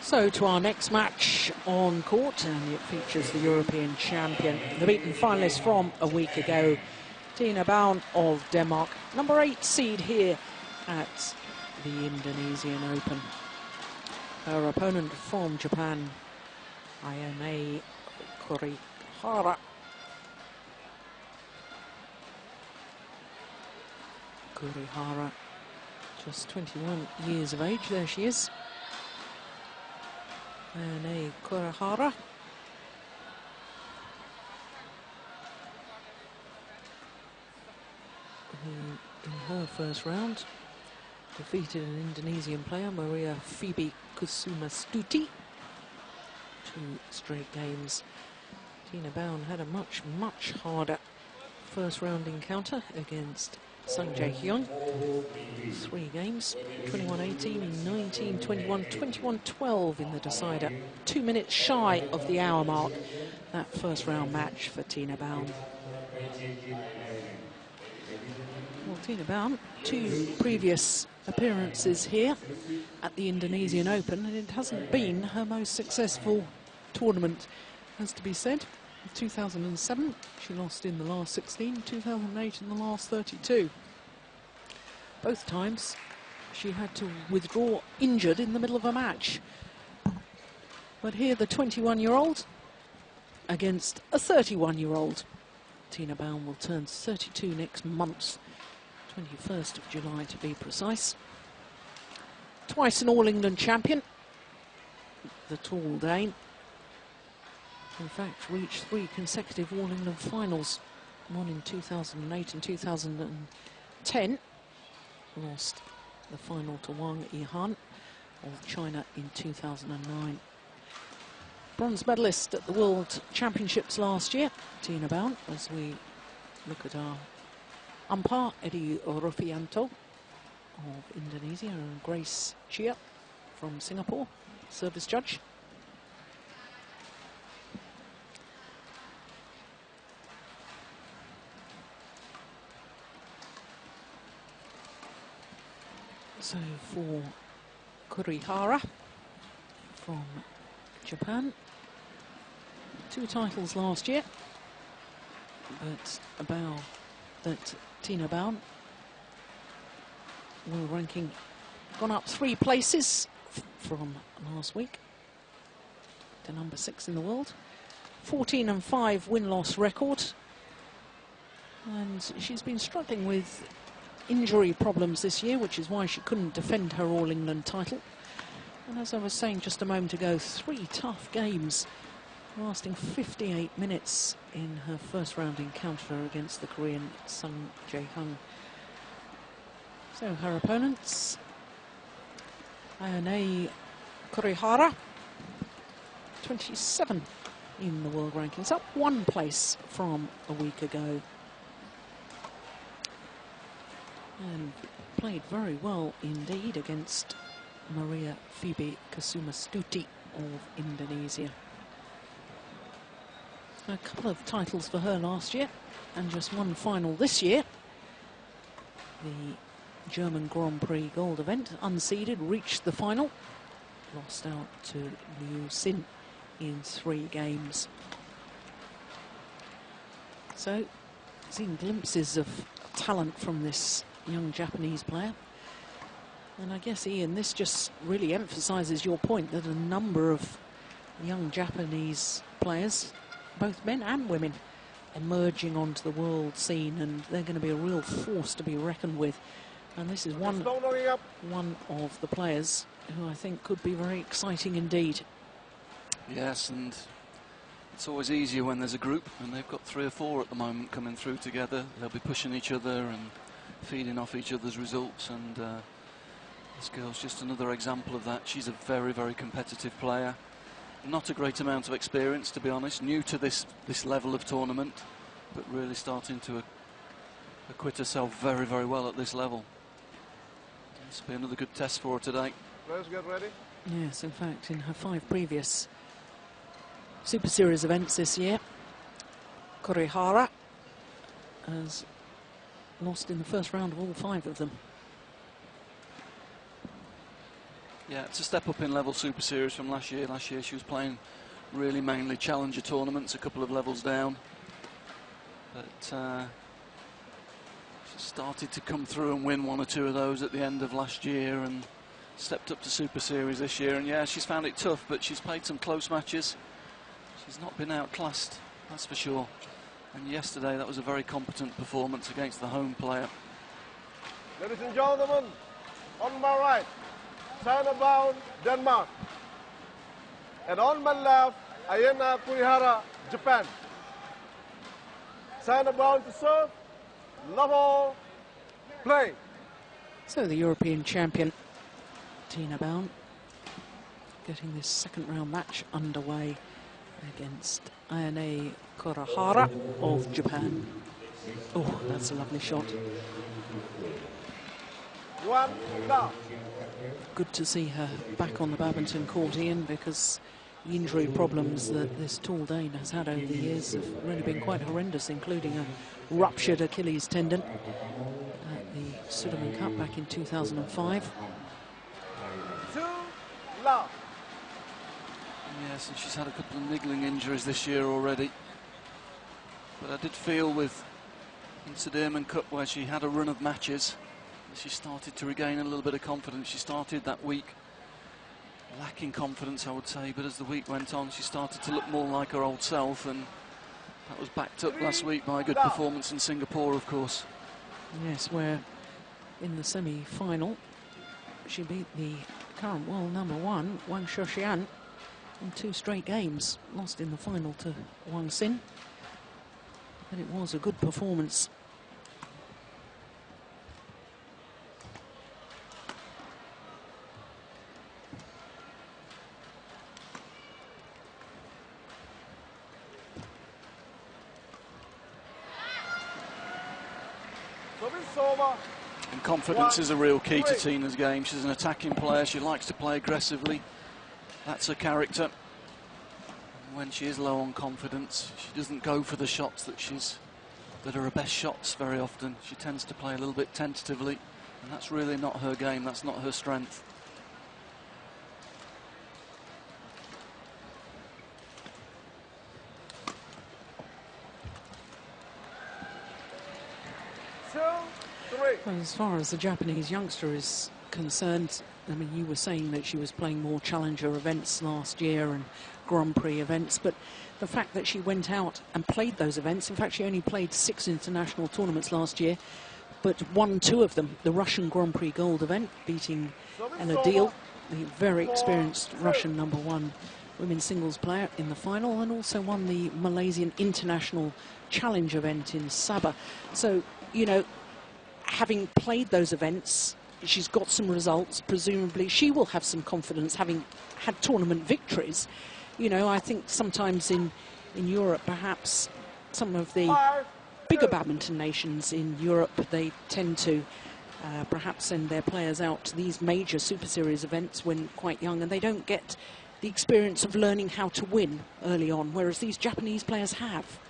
So to our next match on court, and it features the European champion, the beaten finalist from a week ago, Tine Baun of Denmark, number 8 seed here at the Indonesian Open. Her opponent from Japan, Ayane Kurihara. Kurihara, just 21 years of age, there she is. Ayane Kurihara. Who, in her first round, defeated an Indonesian player, Maria Phoebe Kusumastuti. 2 straight games. Tine Baun had a much harder first round encounter against Sang Jae-hyun. 3 games, 21-18, 19-21, 21-12 in the decider. 2 minutes shy of the hour mark, that first round match for Tine Baun. Well, Tine Baun, 2 previous appearances here at the Indonesian Open, and it hasn't been her most successful tournament, has to be said. In 2007, she lost in the last 16, 2008 in the last 32. Both times, she had to withdraw injured in the middle of a match. But here, the 21-year-old against a 31-year-old. Tine Baun will turn 32 next month, 21st of July to be precise. Twice an All-England champion, the tall Dane. In fact, reached 3 consecutive All-England finals, one in 2008 and 2010. Lost the final to Wang Yihan of China in 2009. Bronze medalist at the World Championships last year, Tine Baun, as we look at our umpire, Eddie Rufianto of Indonesia, and Grace Chia from Singapore, service judge. So for Kurihara from Japan, 2 titles last year, but Tine Baun, world ranking gone up 3 places from last week to number 6 in the world. 14-5 win-loss record, and she's been struggling with injury problems this year, which is why she couldn't defend her All-England title. And as I was saying just a moment ago, 3 tough games lasting 58 minutes in her first round encounter against the Korean Sang Jae-hyun. So her opponents, Ayane Kurihara, 27 in the world rankings, up 1 place from a week ago. And played very well indeed against Maria Phoebe Kusumastuti of Indonesia. A couple of titles for her last year, and just 1 final this year. The German Grand Prix Gold event, unseeded, reached the final. Lost out to Liu Xin in 3 games. So, seen glimpses of talent from this young Japanese player. And I guess, Ian, this just really emphasises your point that a number of young Japanese players, both men and women, emerging onto the world scene, and they're going to be a real force to be reckoned with. And this is one of the players who I think could be very exciting indeed. Yes, and it's always easier when there's a group, and they've got 3 or 4 at the moment coming through together. They'll be pushing each other and feeding off each other's results, and This girl's just another example of that. She's a very, very competitive player. Not a great amount of experience, to be honest. New to this level of tournament, but really starting to acquit herself very, very well at this level. This will be another good test for her today. Players get ready. Yes, in fact, in her 5 previous Super Series events this year, Kurihara has lost in the first round of all 5 of them. Yeah, it's a step up in level Super Series from last year. Last year she was playing really mainly challenger tournaments, a couple of levels down. But she started to come through and win 1 or 2 of those at the end of last year and stepped up to Super Series this year. And yeah, she's found it tough, but she's played some close matches. She's not been outclassed, that's for sure. And yesterday that was a very competent performance against the home player. Ladies and gentlemen, on my right, Tine Baun, Denmark. And on my left, Ayane Kurihara, Japan. Tine Baun to serve, level, play. So the European champion, Tine Baun, getting this second round match underway against Ayane Kurihara of Japan. Oh, that's a lovely shot. 1 now. Good to see her back on the badminton court, Ian, because the injury problems that this tall Dane has had over the years have really been quite horrendous, including a ruptured Achilles tendon at the Sudirman Cup back in 2005. 2 love. Yes, and she's had a couple of niggling injuries this year already. But I did feel with in Sudirman Cup, where she had a run of matches, she started to regain a little bit of confidence. She started that week lacking confidence, I would say, but as the week went on, she started to look more like her old self, and that was backed up last week by a good performance in Singapore, of course. Yes, where in the semi-final she beat the current world #1, Wang Shoshian, in 2 straight games. Lost in the final to Wang Xin, but it was a good performance. And confidence is a real key to Tina's game. She's an attacking player. She likes to play aggressively. That's her character. And when she is low on confidence, she doesn't go for the shots that are her best shots very often. She tends to play a little bit tentatively, and that's really not her game. That's not her strength. Well, as far as the Japanese youngster is concerned, I mean, you were saying that she was playing more challenger events last year and Grand Prix events, but the fact that she went out and played those events, in fact, she only played 6 international tournaments last year, but won 2 of them. The Russian Grand Prix Gold event, beating Ella Deal, the very experienced Russian #1 women's singles player, in the final, and also won the Malaysian International Challenge event in Sabah. So, you know, having played those events, she's got some results. Presumably she will have some confidence, having had tournament victories. You know, I think sometimes in Europe, perhaps some of the bigger badminton nations in Europe, they tend to perhaps send their players out to these major Super Series events when quite young, and they don't get the experience of learning how to win early on, whereas these Japanese players have.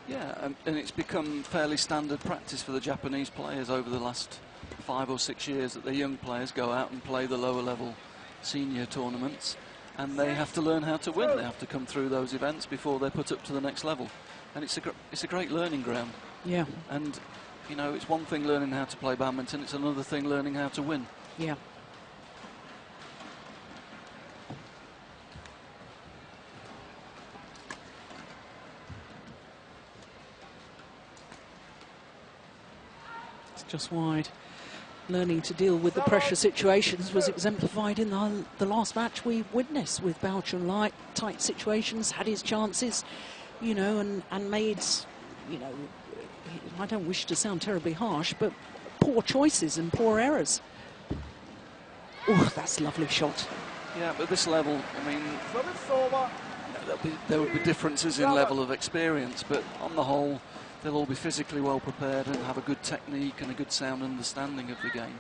Yeah, and it's become fairly standard practice for the Japanese players over the last 5 or 6 years that the young players go out and play the lower level senior tournaments, and they have to learn how to win. They have to come through those events before they're put up to the next level, and it's a great learning ground. Yeah. And you know, it's one thing learning how to play badminton, it's another thing learning how to win. Yeah. Just wide. Learning to deal with the pressure situations was exemplified in the last match we witnessed with Bao Chunlai. Tight situations, had his chances, you know, and made, you know, I don't wish to sound terribly harsh, but poor choices and poor errors. Oh, that's a lovely shot. Yeah, but this level, I mean, Service over. there would be differences in level of experience, but on the whole, they'll all be physically well prepared and have a good technique and a good sound understanding of the game.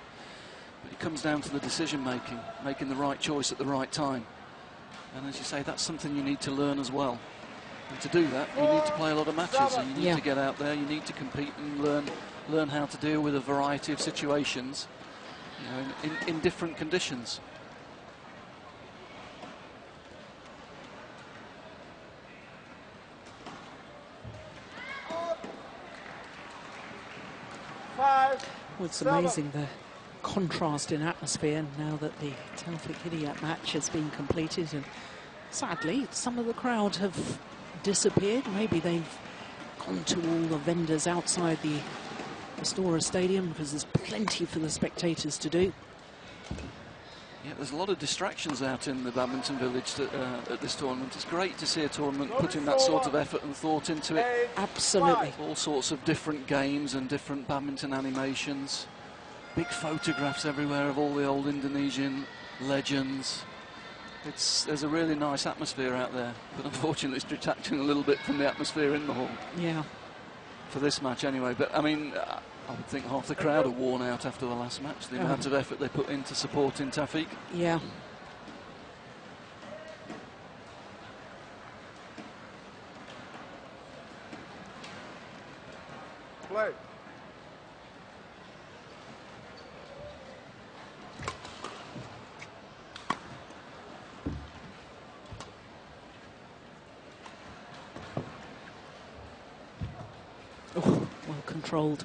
But it comes down to the decision making, making the right choice at the right time. And as you say, that's something you need to learn as well. And to do that, you need to play a lot of matches, and you need to get out there, you need to compete and learn how to deal with a variety of situations, you know, in different conditions. Five. Well, it's amazing the contrast in atmosphere now that the Taufik Hidayat match has been completed, and sadly some of the crowd have disappeared. Maybe they've gone to all the vendors outside the Istora Stadium, because there's plenty for the spectators to do. Yeah, there's a lot of distractions out in the badminton village at this tournament. It's great to see a tournament putting that sort of effort and thought into it. Absolutely. All sorts of different games and different badminton animations. Big photographs everywhere of all the old Indonesian legends. There's a really nice atmosphere out there, but unfortunately it's detracting a little bit from the atmosphere in the hall. Yeah. For this match anyway, but I mean, I would think half the crowd are worn out after the last match, the amount of effort they put into supporting Taufik. Yeah. Play. Oh, well controlled.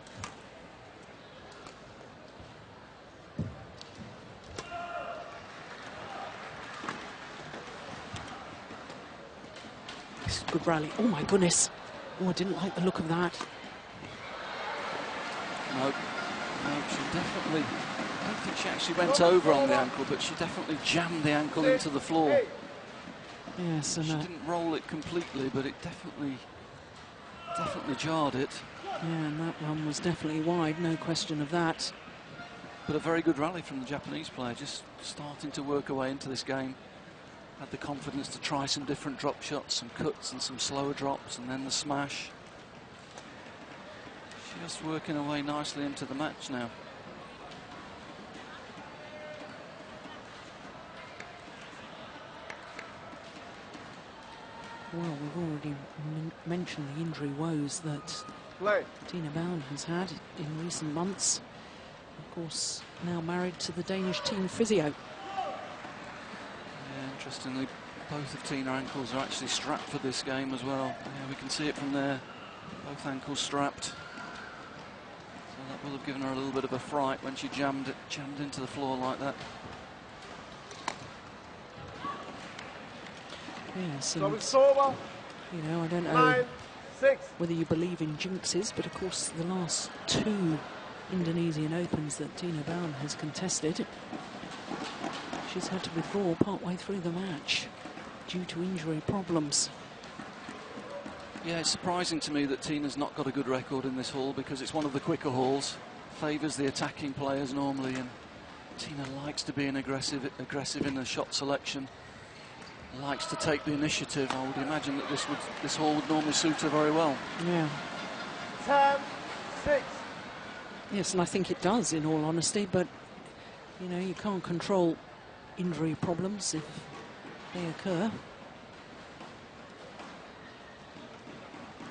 Good rally. Oh my goodness. Oh, I didn't like the look of that. No, she definitely, I don't think she actually went over on the ankle, but she definitely jammed the ankle into the floor. Yes, and She didn't roll it completely, but it definitely jarred it. yeah, and that one was definitely wide, no question of that. But a very good rally from the Japanese player, just starting to work her way into this game. Had the confidence to try some different drop shots, some cuts and some slower drops, and then the smash. Just working her way nicely into the match now. Well, we've already mentioned the injury woes that Tine Baun has had in recent months. Of course, now married to the Danish team physio. Yeah, interestingly, both of Tina's ankles are actually strapped for this game as well. Yeah, we can see it from there. Both ankles strapped. So that will have given her a little bit of a fright when she jammed into the floor like that. Yes, So and, it's over. you know, I don't know 9-6. whether you believe in jinxes, but of course the last two Indonesian Opens that Tine Baun has contested, she's had to withdraw partway through the match due to injury problems. Yeah, it's surprising to me that Tina's not got a good record in this hall, because it's one of the quicker halls, favours the attacking players normally, and Tina likes to be aggressive in her shot selection, likes to take the initiative. I would imagine that this hall would normally suit her very well. Yeah. 10-6. Yes, and I think it does, in all honesty, but you know, you can't control injury problems if they occur.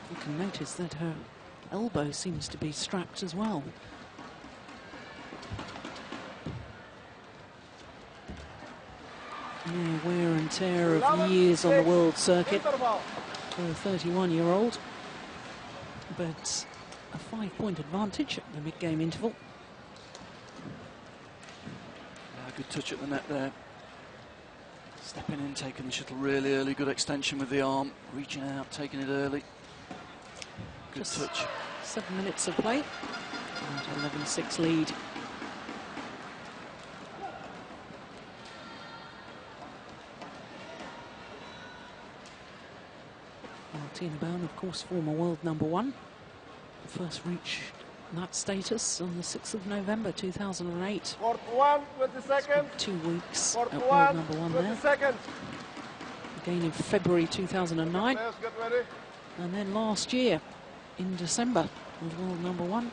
You can notice that her elbow seems to be strapped as well. Yeah, wear and tear of years on the world circuit for a 31-year-old. But a 5-point advantage at the mid-game interval. Yeah, good touch at the net there. Stepping in, taking the shuttle really early, good extension with the arm, reaching out, taking it early. Good touch. 7 minutes of play. And 11-6 lead. Well, Tine Baun, of course, former world #1. First reached that status on the 6th of November 2008. Court 1, 20 seconds. 2 weeks Court at 1, world number 1 20 there. seconds. Again in February 2009. Players get ready. And then last year in December of world number 1.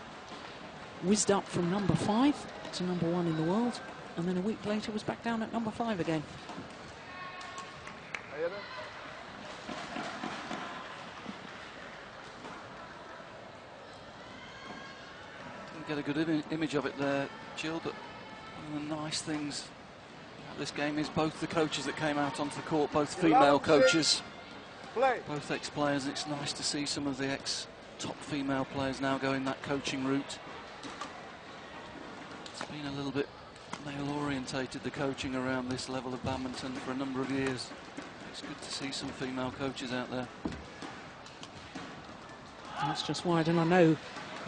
Whizzed up from number 5 to number 1 in the world. And then a week later was back down at number 5 again. Ayane. Didn't get a good image of it there, Jill, but one of the nice things about this game is both the coaches that came out onto the court, both female coaches, Play. both ex-players, and it's nice to see some of the ex-top female players now going that coaching route. It's been a little bit male-orientated, the coaching around this level of badminton for a number of years. It's good to see some female coaches out there. That's just wide, and I know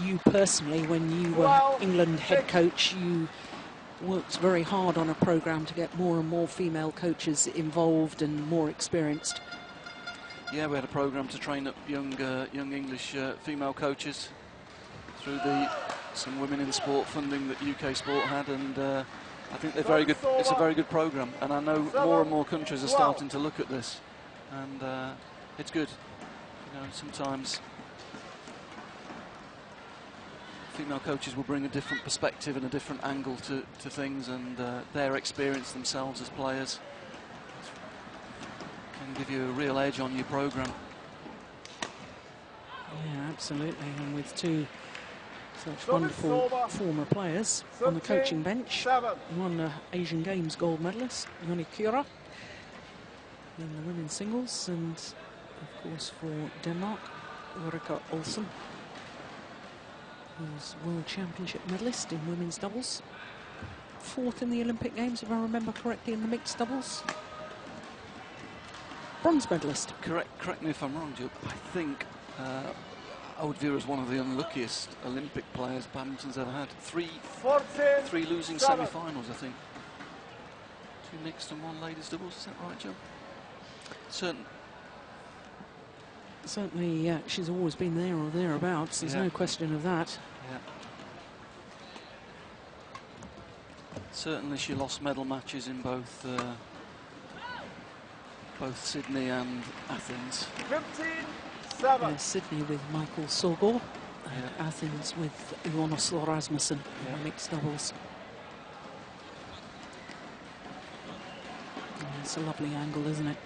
you personally, when you were England head coach, you worked very hard on a programme to get more and more female coaches involved and more experienced. Yeah, we had a programme to train up young English female coaches through some Women in Sport funding that UK Sport had, and I think they're very good. It's a very good programme, and I know more and more countries are starting to look at this, and it's good. You know, sometimes female coaches will bring a different perspective and a different angle to things, and their experience themselves as players can give you a real edge on your programme. Yeah, absolutely, and with two such wonderful former players on the coaching bench. One Asian Games gold medalist, Ayane Kurihara, in the women's singles, and of course for Denmark, Ulrika Olsen, who's World Championship medalist in women's doubles. 4th in the Olympic Games, if I remember correctly, in the mixed doubles. Bronze medalist. Correct me if I'm wrong, Jill. I think I would view her as one of the unluckiest Olympic players badminton's ever had. Three losing semi-finals, I think. 2 mixed and 1 ladies doubles, is that right, Jill? Certainly, she's always been there or thereabouts. There's no question of that. Yeah. Certainly, she lost medal matches in both Sydney and Athens. 15-7. Sydney with Michael Sogor, and Athens with Jonas Rasmussen in mixed doubles. It's a lovely angle, isn't it?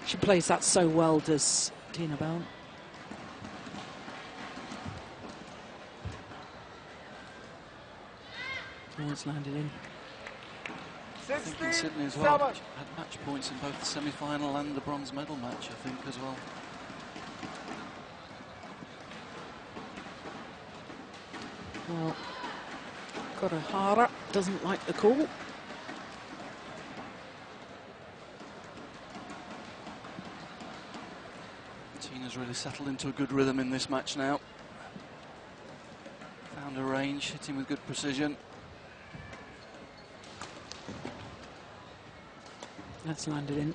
She plays that so well, does Tine Baun. Oh, it's landed in. I think in Sydney as well, had match points in both the semi-final and the bronze medal match, I think, as well. Well, Kurihara doesn't like the call. Tina's really settled into a good rhythm in this match now. Found a range, hitting with good precision. That's landed in.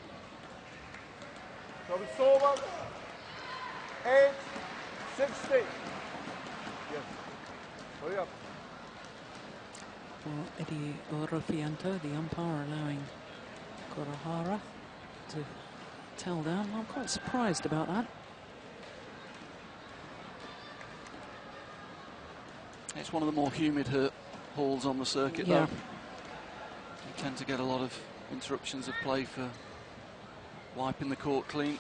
So it's over. 8-60. Yes. Hurry up. For Eddie Orofianto, the umpire, allowing Kurihara to tell down. I'm quite surprised about that. It's one of the more humid halls on the circuit, though. You tend to get a lot of interruptions of play for wiping the court clean.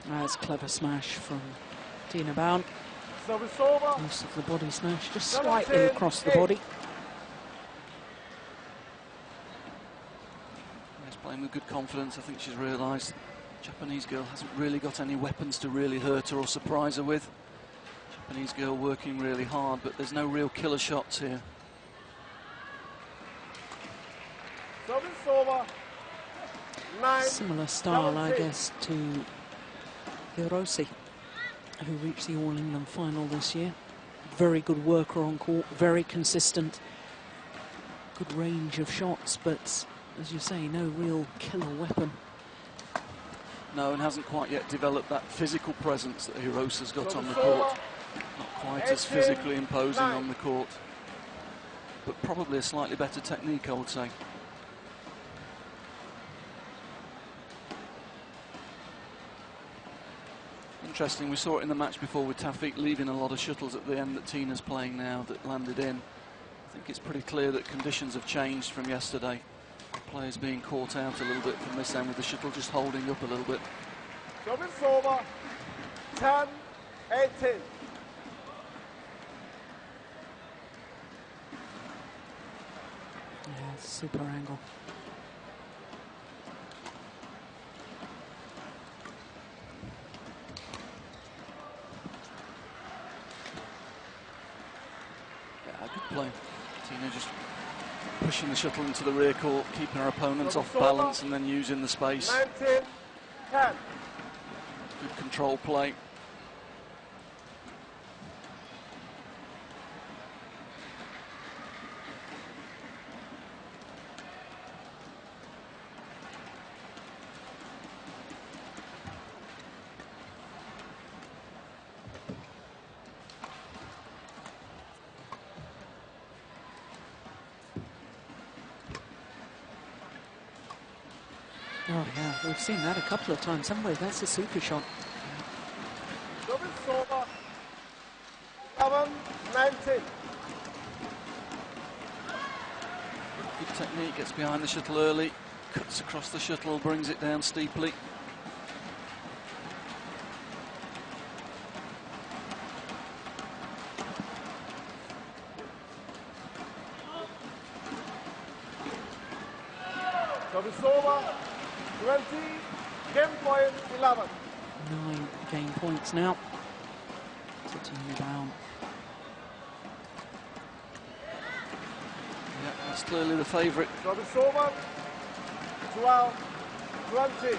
That's a clever smash from Tine Baun. So it's over. Use of the body smash, just slightly across the body. She's playing with good confidence. I think she's realised Japanese girl hasn't really got any weapons to really hurt her or surprise her with. Japanese girl working really hard, but there's no real killer shots here. So it's over. 9. Similar style, I guess, to Hiroshi, who reached the All England final this year. Very good worker on court, very consistent, good range of shots, but as you say, no real killer weapon. No, and hasn't quite yet developed that physical presence that Hirosa's got on the court. Not quite as physically imposing on the court, but probably a slightly better technique, I would say. Interesting, we saw it in the match before with Tafiq leaving a lot of shuttles at the end that Tina's playing now that landed in. I think it's pretty clear that conditions have changed from yesterday. Players being caught out a little bit from this end with the shuttle just holding up a little bit. Service over, 10-18. Yeah, super angle. Yeah, good play. Tina just pushing the shuttle into the rear court, keeping her opponents off balance and then using the space. 19-10. Good control play. Oh yeah, we've seen that a couple of times, haven't we? That's a super shot. Service over, 11-19. Good technique, gets behind the shuttle early, cuts across the shuttle, brings it down steeply. Service over, 20, game point 11. 9 game points now to Tine Baun. Yeah, that's clearly the favourite. Service over, 12-20.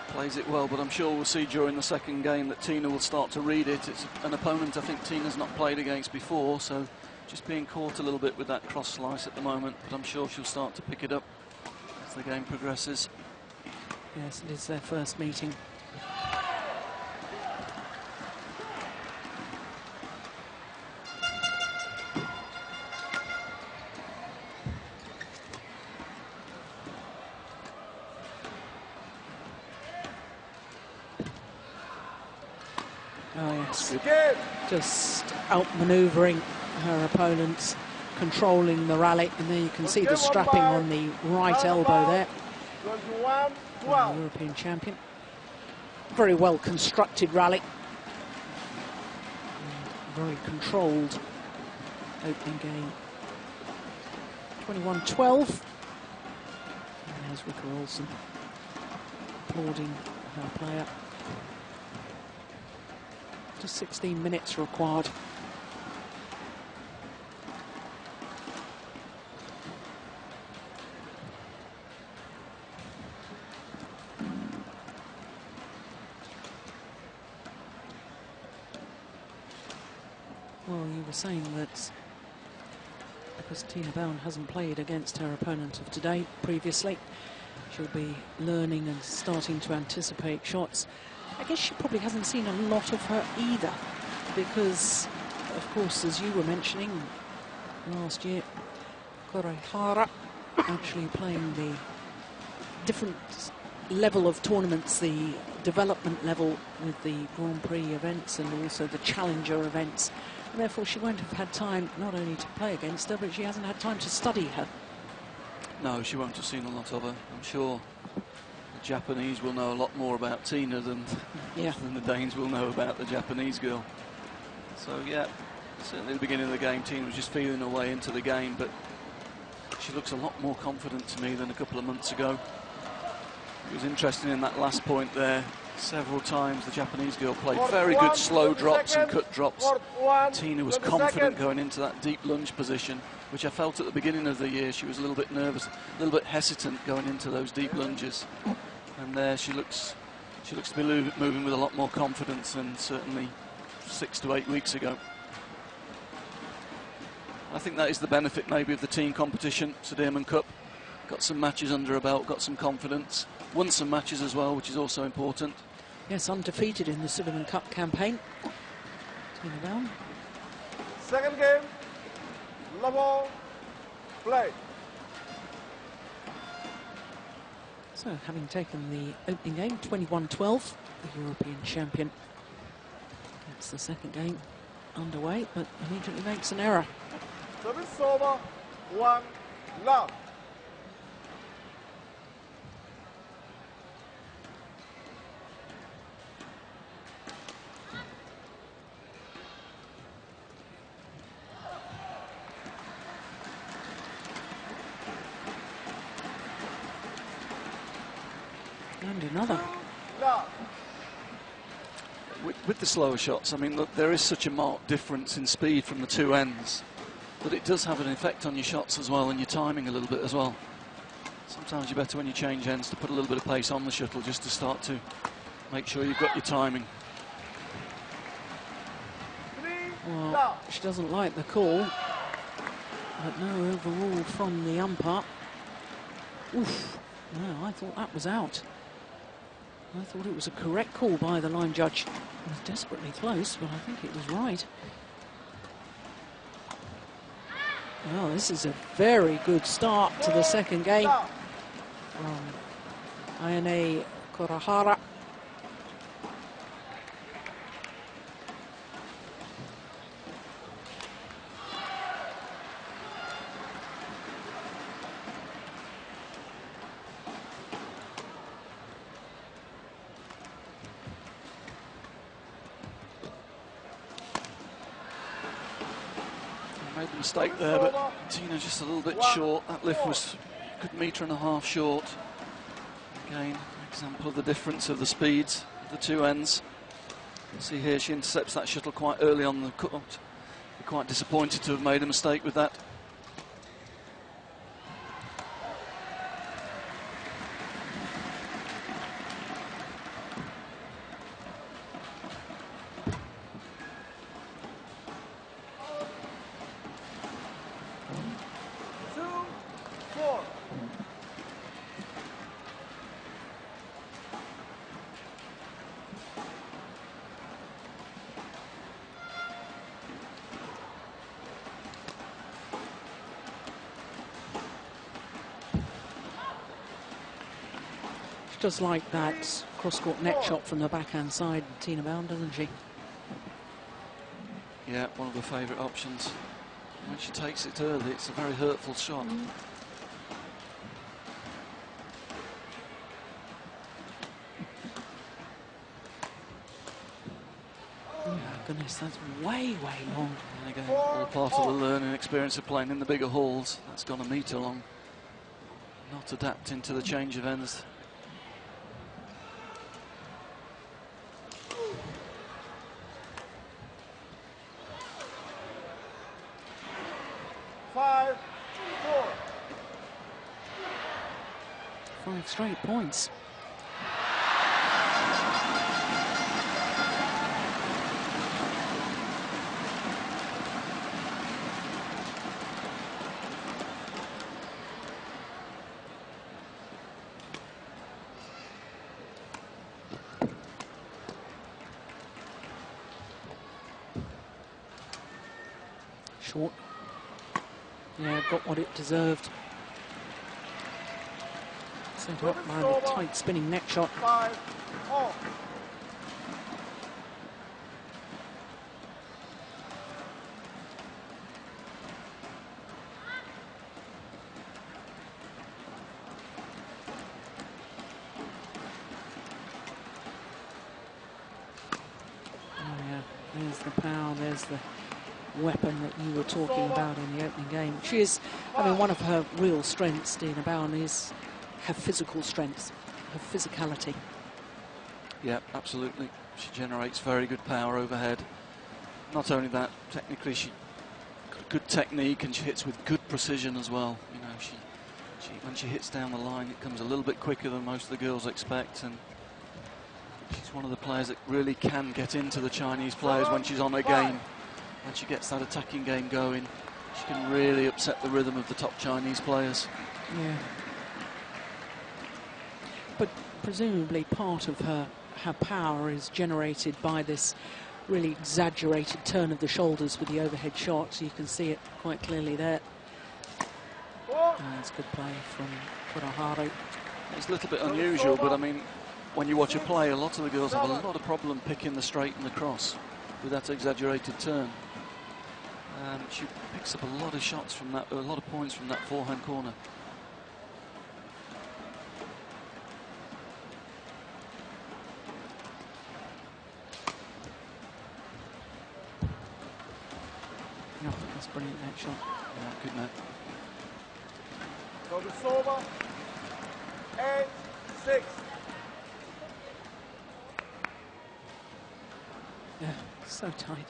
Plays it well, but I'm sure we'll see during the second game that Tina will start to read it. It's an opponent I think Tina's not played against before, so just being caught a little bit with that cross slice at the moment, but I'm sure she'll start to pick it up as the game progresses. Yes, it is their first meeting. Oh yes, just outmanoeuvring her opponents, controlling the rally, and there you can see the strapping on the right elbow there. 21-12. European champion. Very well constructed rally. Very controlled opening game. 21-12. And there's Rika Olsen applauding her player. Just 16 minutes required. Well, you were saying that because Tine Baun hasn't played against her opponent of today previously, she'll be learning and starting to anticipate shots. I guess she probably hasn't seen a lot of her either, because, of course, as you were mentioning, last year, Kurihara actually playing the different level of tournaments, the development level with the Grand Prix events and also the Challenger events. And therefore, she won't have had time not only to play against her, but she hasn't had time to study her. No, she won't have seen a lot of her. I'm sure the Japanese will know a lot more about Tina than the Danes will know about the Japanese girl. So yeah, certainly at the beginning of the game, Tina was just feeling her way into the game, but she looks a lot more confident to me than a couple of months ago. It was interesting in that last point there. Several times the Japanese girl played very good slow drops and cut drops. Tina was confident going into that deep lunge position, which I felt at the beginning of the year she was a little bit nervous, a little bit hesitant going into those deep lunges. And there she looks to be moving with a lot more confidence than certainly 6 to 8 weeks ago. I think that is the benefit maybe of the team competition, Sudirman Cup. Got some matches under her belt, got some confidence. Won some matches as well, which is also important. Yes, undefeated in the Sudirman Cup campaign. Tine Baun. Second game, level play. So, having taken the opening game, 21-12, the European champion gets the second game underway, but immediately makes an error. Service over, 1 love. And another. With the slower shots, I mean, look, there is such a marked difference in speed from the two ends that it does have an effect on your shots as well and your timing a little bit as well. Sometimes you're better when you change ends to put a little bit of pace on the shuttle just to start to make sure you've got your timing. Well, she doesn't like the call, but no overrule from the umpire. Oof, no, I thought that was out. I thought it was a correct call by the line judge. It was desperately close, but I think it was right. Well, this is a very good start to the second game from Ayane Kurihara. Made the mistake there, but Tina just a little bit short. That lift was a good metre and a half short. Again, an example of the difference of the speeds of the two ends. See here, she intercepts that shuttle quite early on the cut. Be quite disappointed to have made a mistake with that. Just like that cross-court net shot from the backhand side, Tine Baun, doesn't she? Yeah, one of the favourite options. When she takes it early, it's a very hurtful shot. Oh goodness, that's way, way long. And again, all part of the learning experience of playing in the bigger halls. That's gone a metre long. Not adapting to the change of ends. Five straight points. Short. Yeah, got what it deserved. Sent up by the tight spinning neck shot. 5-all. Oh yeah, there's the power, there's the weapon that you were talking about in the opening game. She is, I mean, one of her real strengths, Tine Baun, is her physical strength, her physicality. Yeah, absolutely. She generates very good power overhead. Not only that, technically she got good technique and she hits with good precision as well. You know, she when she hits down the line, it comes a little bit quicker than most of the girls expect, and she's one of the players that really can get into the Chinese players when she's on her game. When she gets that attacking game going, She can really upset the rhythm of the top Chinese players. Yeah. But presumably part of her power is generated by this really exaggerated turn of the shoulders with the overhead shot. So you can see it quite clearly there. That's good play from Kurihara. It's a little bit unusual, but I mean, when you watch her play, a lot of the girls have a lot of problem picking the straight and the cross with that exaggerated turn. She picks up a lot of shots from that, a lot of points from that forehand corner. Oh, that's brilliant, that shot. Yeah, good net. So the over. 8-6. Yeah, so tight.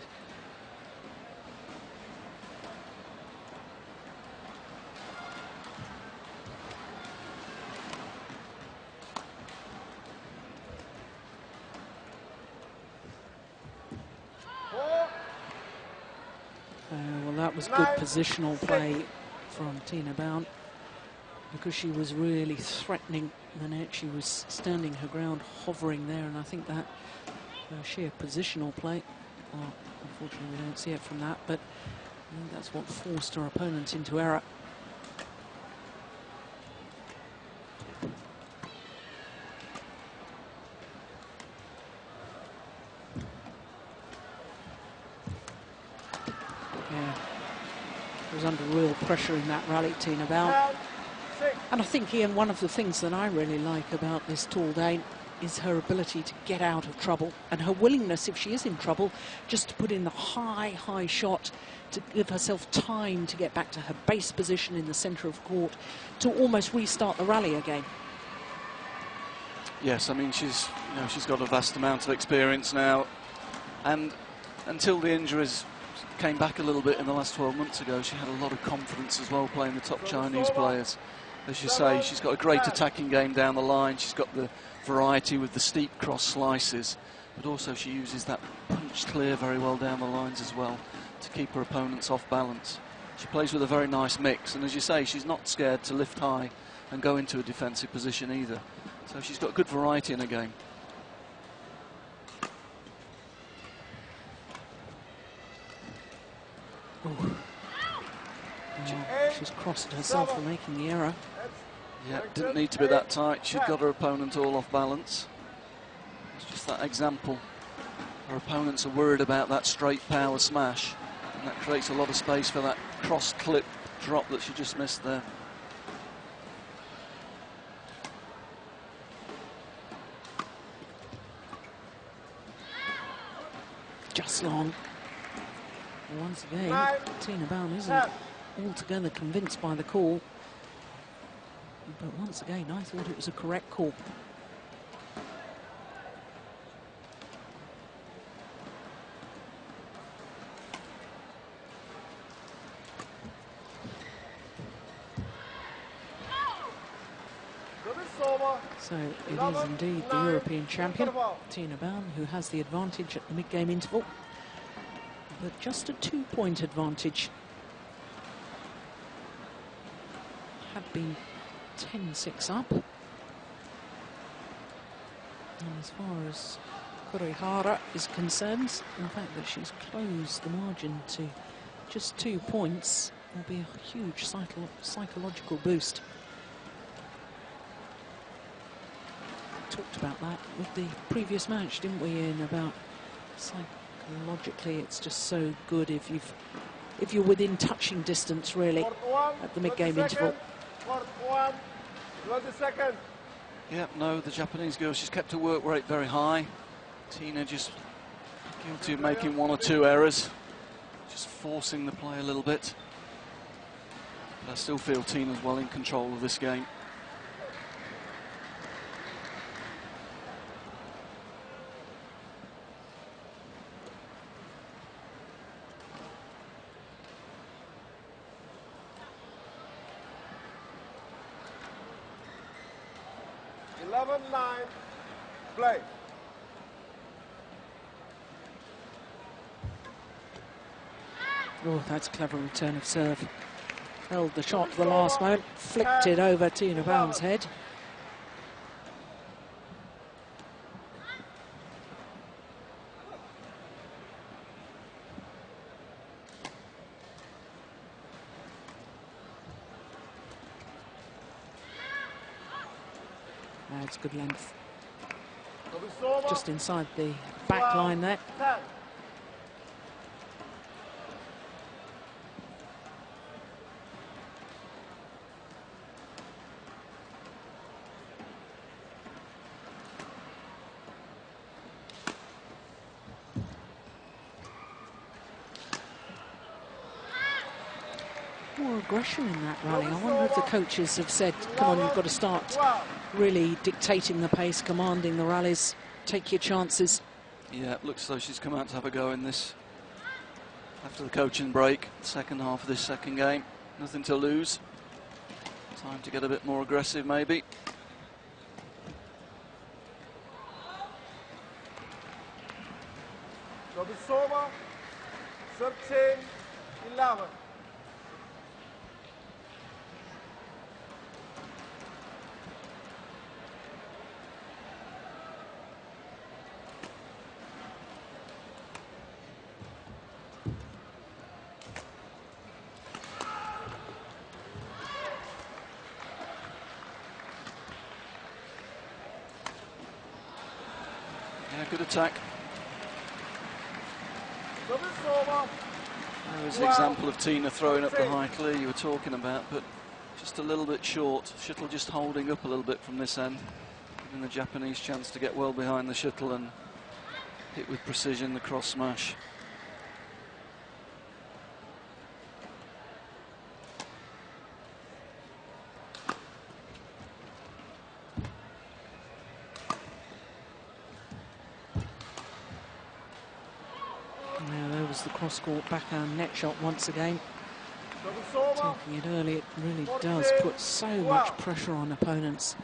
Well, that was good positional play from Tine Baun, because she was really threatening the net. She was standing her ground, hovering there, and I think that sheer positional play, well, unfortunately we don't see it from that, but I think that's what forced her opponent into error. Yeah, she was under real pressure in that rally, Tine Baun. And I think, Ian, one of the things that I really like about this tall Dane is her ability to get out of trouble, and her willingness, if she is in trouble, just to put in the high shot to give herself time to get back to her base position in the centre of court to almost restart the rally again. Yes, I mean, she's got a vast amount of experience now, and until the injuries came back a little bit in the last 12 months ago, she had a lot of confidence as well playing the top Chinese players. As you say, she's got a great attacking game down the line. She's got the variety with the steep cross slices, but also she uses that punch clear very well down the lines as well to keep her opponents off balance. She plays with a very nice mix, and as you say, she's not scared to lift high and go into a defensive position either. So she's got good variety in her game. Oh, she's crossed herself for making the error. Yeah, didn't need to be that tight. She'd got her opponent all off balance. It's just that example. Her opponents are worried about that straight power smash, and that creates a lot of space for that cross clip drop that she just missed there. Just long. Once again, Tine Baun isn't altogether convinced by the call. But once again, I thought it was a correct call. So it is indeed the European champion, Tine Baun, who has the advantage at the mid-game interval. But just a 2-point advantage. Had been 10-6 up. And as far as Kurihara is concerned, the fact that she's closed the margin to just 2 points will be a huge psychological boost. Talked about that with the previous match, didn't we, Ian, about psychologically it's just so good if you're within touching distance, really, at the mid-game interval. 20 seconds. Yeah, no, the Japanese girl, she's kept her work rate very high. Tina just guilty of making 1 or 2 errors, just forcing the play a little bit. But I still feel Tina's well in control of this game. Play. Oh, that's a clever return of serve. Held the shot for the last moment, flicked it over Tine Baun's head. That's good length. Just inside the back line there. More aggression in that rally. I wonder if the coaches have said, come on, you've got to start really dictating the pace, commanding the rallies, take your chances. Yeah, it looks as though she's come out to have a go in this after the coaching break, second half of this second game. Nothing to lose. Time to get a bit more aggressive, maybe. Robisova, serve chain 11. Yeah, good attack. Robisova. There was the example of Tina throwing up the high clear you were talking about, but just a little bit short. Shuttle just holding up a little bit from this end, giving the Japanese chance to get well behind the shuttle and hit with precision the cross smash. The cross-court backhand net shot once again. Taking it early, it really does put so much pressure on opponents.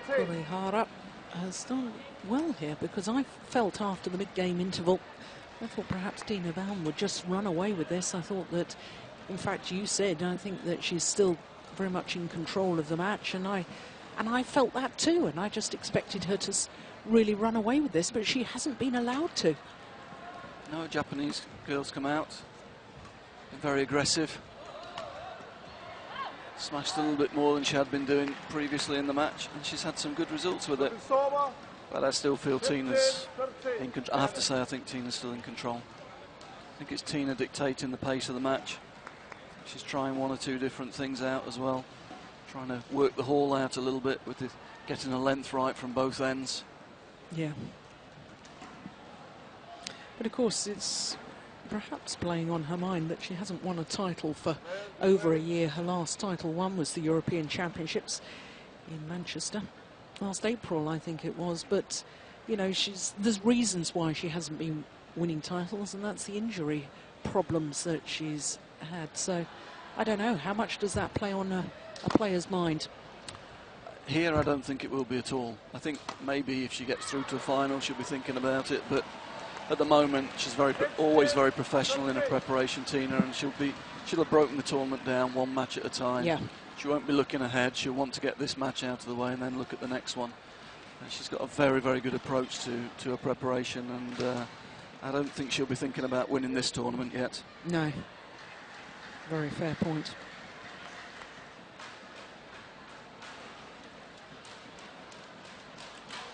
Kurihara has done well here, because I felt after the mid-game interval, I thought perhaps Tine Baun would just run away with this. I thought that, in fact, you said, I think that she's still very much in control of the match, and I felt that too, and I just expected her to really run away with this, but she hasn't been allowed to. No, Japanese girls come out, very aggressive. Smashed a little bit more than she had been doing previously in the match, and she's had some good results with it. But I still feel Tina's in control. I have to say, I think Tina's still in control. I think it's Tina dictating the pace of the match. She's trying one or two different things out as well, trying to work the haul out a little bit with getting the length right from both ends. Yeah. But of course, it's perhaps playing on her mind that she hasn't won a title for over a year. Her last title won was the European Championships in Manchester last April, I think it was. But, you know, there's reasons why she hasn't been winning titles, and that's the injury problems that she's had. So I don't know, how much does that play on a player's mind? Here, I don't think it will be at all. I think maybe if she gets through to a final, she'll be thinking about it, but at the moment, she's always very professional in her preparation, Tina, and she'll have broken the tournament down one match at a time. Yeah. She won't be looking ahead. She'll want to get this match out of the way and then look at the next one. And she's got a very, very good approach to her preparation, and I don't think she'll be thinking about winning this tournament yet. No. Very fair point.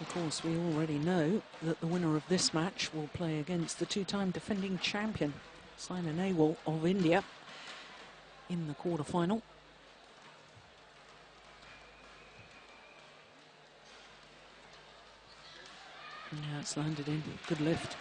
Of course, we already know that the winner of this match will play against the two-time defending champion, Saina Nehwal of India, in the quarter-final. Yeah, it's landed in. Good lift.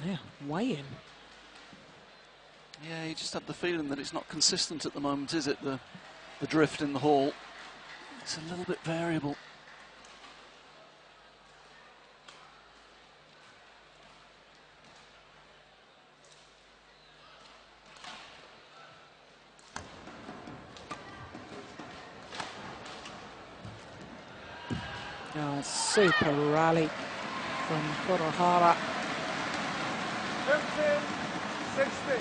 Yeah, way in. Yeah, you just have the feeling that it's not consistent at the moment, is it? The drift in the hall. It's a little bit variable. Oh, super rally from Kurihara. 15-16.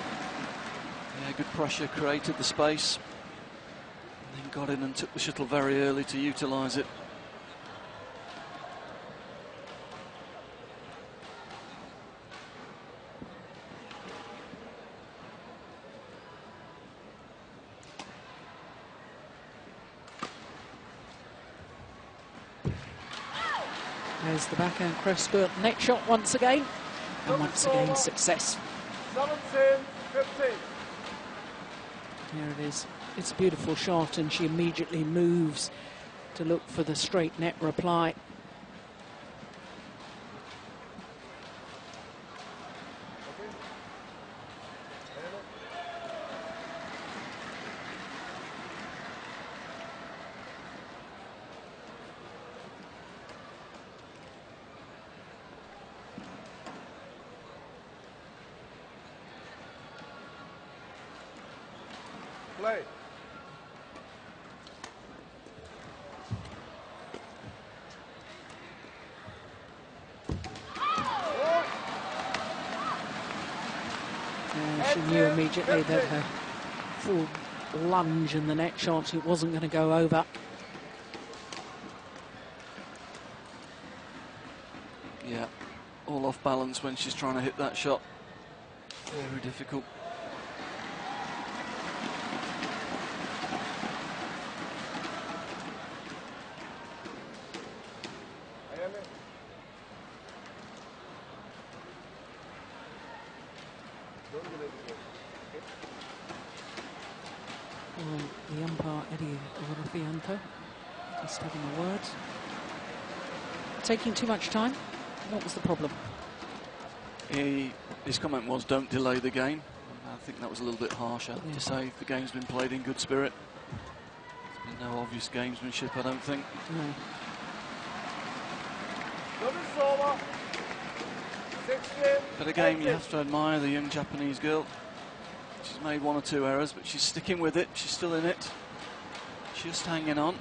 Yeah, good pressure, created the space, and then got in and took the shuttle very early to utilise it. There's the backhand cross-court net shot once again, and once again success. 17-15. Here it is. It's a beautiful shot, and she immediately moves to look for the straight net reply. Play. She knew immediately that her full lunge in the net shot, it wasn't going to go over. Yeah, all off balance when she's trying to hit that shot. Very difficult. Well, the umpire, Eddie Orofianto, just having a word. Taking too much time? What was the problem? His comment was, don't delay the game. I think that was a little bit harsher to say. The game's been played in good spirit. There's been no obvious gamesmanship, I don't think. No. But again, you have to admire the young Japanese girl. She's made one or two errors, but she's sticking with it. She's still in it. Just hanging on.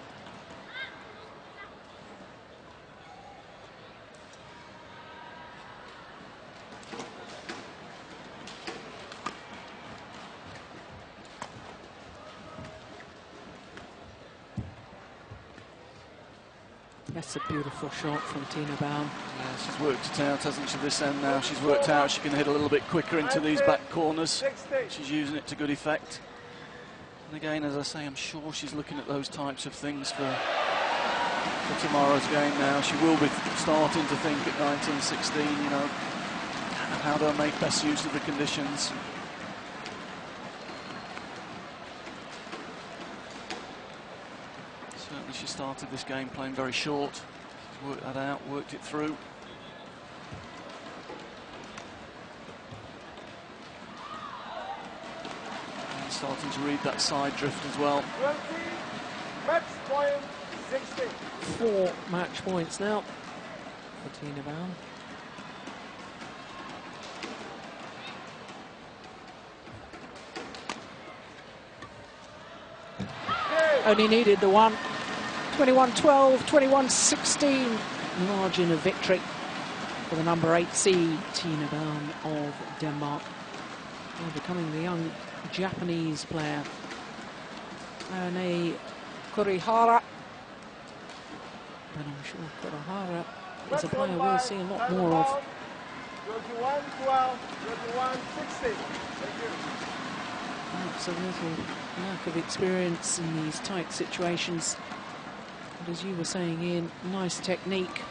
That's a beautiful shot from Tine Baun. Yeah, she's worked it out, hasn't she, this end now? She's worked out she can hit a little bit quicker into these back corners. She's using it to good effect. And again, as I say, I'm sure she's looking at those types of things for tomorrow's game now. She will be starting to think at 19-16, you know, how do I make best use of the conditions? Certainly she started this game playing very short. She's worked that out, worked it through. And starting to read that side drift as well. 20, match point 60. 4 match points now for Tine Baun. Only needed the one. 21-12, 21-16 margin of victory for the number 8 seed, Tine Baun of Denmark. Now becoming the young Japanese player, Ayane Kurihara. But I'm sure Kurihara is a player we'll see a lot more of. 21-12, 21-16. Thank you. Perhaps a little lack of experience in these tight situations. But as you were saying, Ian, nice technique.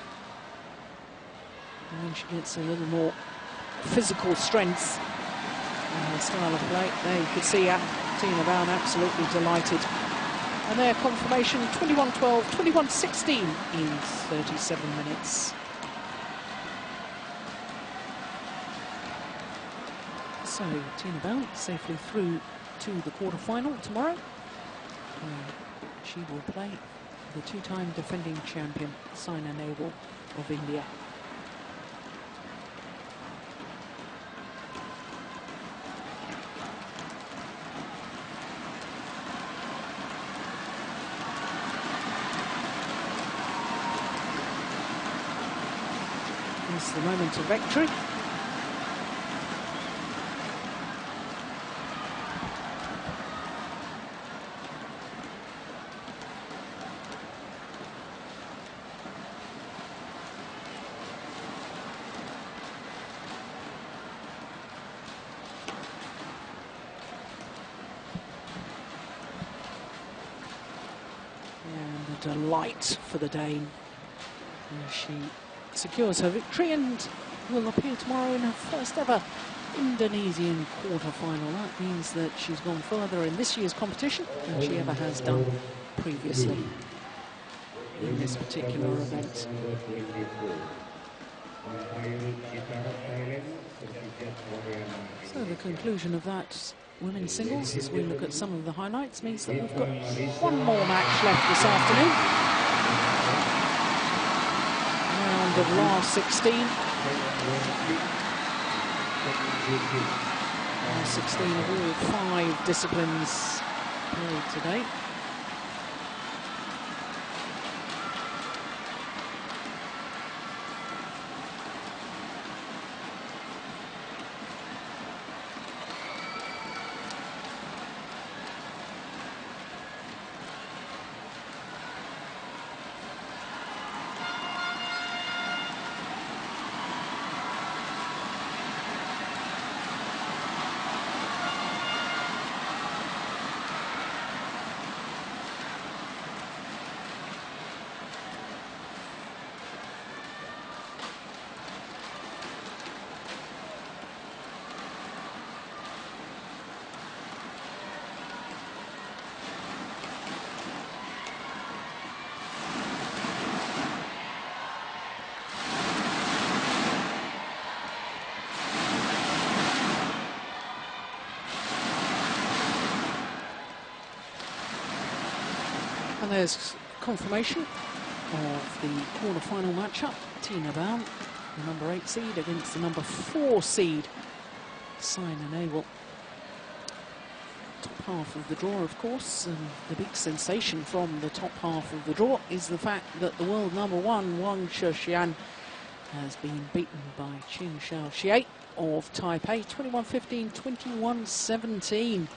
And when she gets a little more physical strength in her style of play, there you could see Tine Baun absolutely delighted. And their confirmation, 21-12, 21-16 in 37 minutes. So Tine Baun safely through to the quarter-final tomorrow. She will play the two-time defending champion, Ayane Kurihara of India. This is the moment of victory. And a delight for the Dane. And she secures her victory and will appear tomorrow in her first ever Indonesian quarter-final. That means that she's gone further in this year's competition than she ever has done previously in this particular event. So the conclusion of that women's singles, as we look at some of the highlights, means that we've got one more match left this afternoon. Round of last 16. Last 16 of all 5 disciplines played today. And there's confirmation of the quarter-final matchup. Tine Baun, the number 8 seed, against the number 4 seed, Ayane Kurihara. Top half of the draw, of course, and the big sensation from the top half of the draw is the fact that the world number 1, Wang Shixian, has been beaten by Qin Xiaoxie of Taipei, 21-15, 21-17.